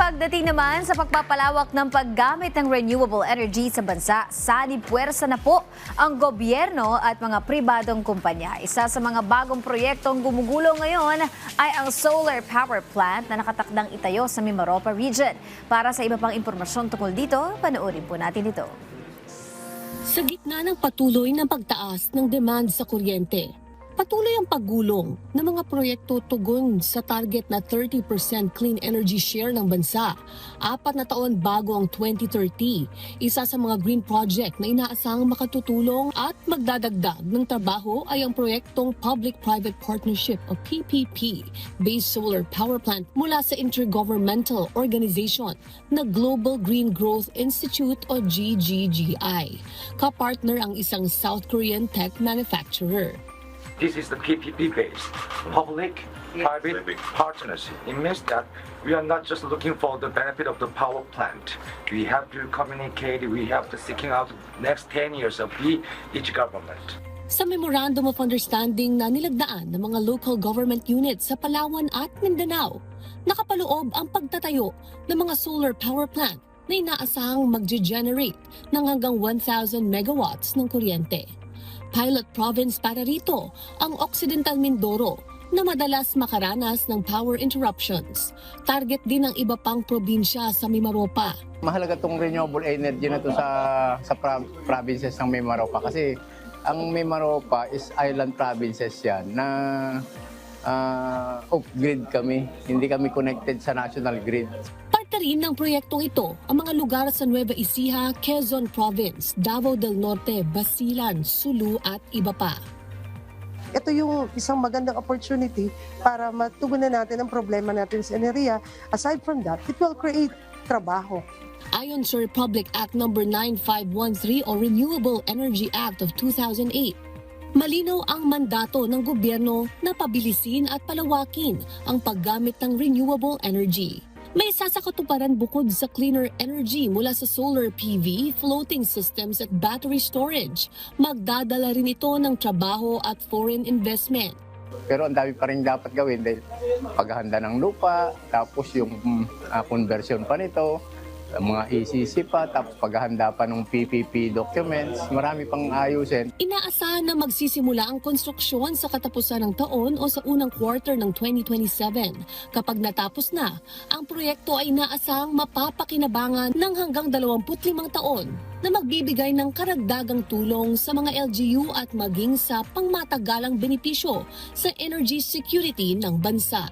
Pagdating naman sa pagpapalawak ng paggamit ng renewable energy sa bansa, sanib puwersa na po ang gobyerno at mga pribadong kumpanya. Isa sa mga bagong proyektong gumugulo ngayon ay ang solar power plant na nakatakdang itayo sa Mimaropa region. Para sa iba pang impormasyon tungkol dito, panoorin po natin ito. Sa gitna ng patuloy na pagtaas ng demand sa kuryente, patuloy ang paggulong ng mga proyekto tugon sa target na 30% clean energy share ng bansa. 4 na taon bago ang 2030, isa sa mga green project na inaasahang makatutulong at magdadagdag ng trabaho ay ang proyektong Public-Private Partnership o PPP based solar power plant mula sa intergovernmental organization na Global Green Growth Institute o GGGI. Kapartner ang isang South Korean tech manufacturer. This is the PPP-based public-private partnership. It means that we are not just looking for the benefit of the power plant. We have to communicate, we have to seeking out next 10 years of each government. Sa Memorandum of Understanding na nilagdaan ng mga local government units sa Palawan at Mindanao, nakapaloob ang pagtatayo ng mga solar power plant na inaasahang mag-generate ng hanggang 1,000 megawatts ng kuryente. Pilot province para rito ang Occidental Mindoro na madalas makaranas ng power interruptions. Target din ng iba pang probinsya sa Mimaropa. Mahalaga itong renewable energy na to sa provinces ng Mimaropa kasi ang Mimaropa is island provinces yan na off-grid kami. Hindi kami connected sa national grid. Parte rin ng proyektong ito ang mga lugar sa Nueva Ecija, Quezon Province, Davao del Norte, Basilan, Sulu at iba pa. Ito yung isang magandang opportunity para matugunan natin ang problema natin sa enerhiya. Aside from that, it will create trabaho. Ayon sa Republic Act No. 9513 o Renewable Energy Act of 2008, malinaw ang mandato ng gobyerno na pabilisin at palawakin ang paggamit ng renewable energy. May isa sa katuparan bukod sa cleaner energy mula sa solar PV, floating systems at battery storage. Magdadala rin ito ng trabaho at foreign investment. Pero ang dami pa rin dapat gawin dahil paghahanda ng lupa, tapos yung conversion pa nito, mga ECC pa, tapos paghahanda pa ng PPP documents, marami pang ayusin. Inaasahan na magsisimula ang konstruksyon sa katapusan ng taon o sa unang quarter ng 2027. Kapag natapos na, ang proyekto ay inaasahang mapapakinabangan ng hanggang 25 taon na magbibigay ng karagdagang tulong sa mga LGU at maging sa pangmatagalang benepisyo sa energy security ng bansa.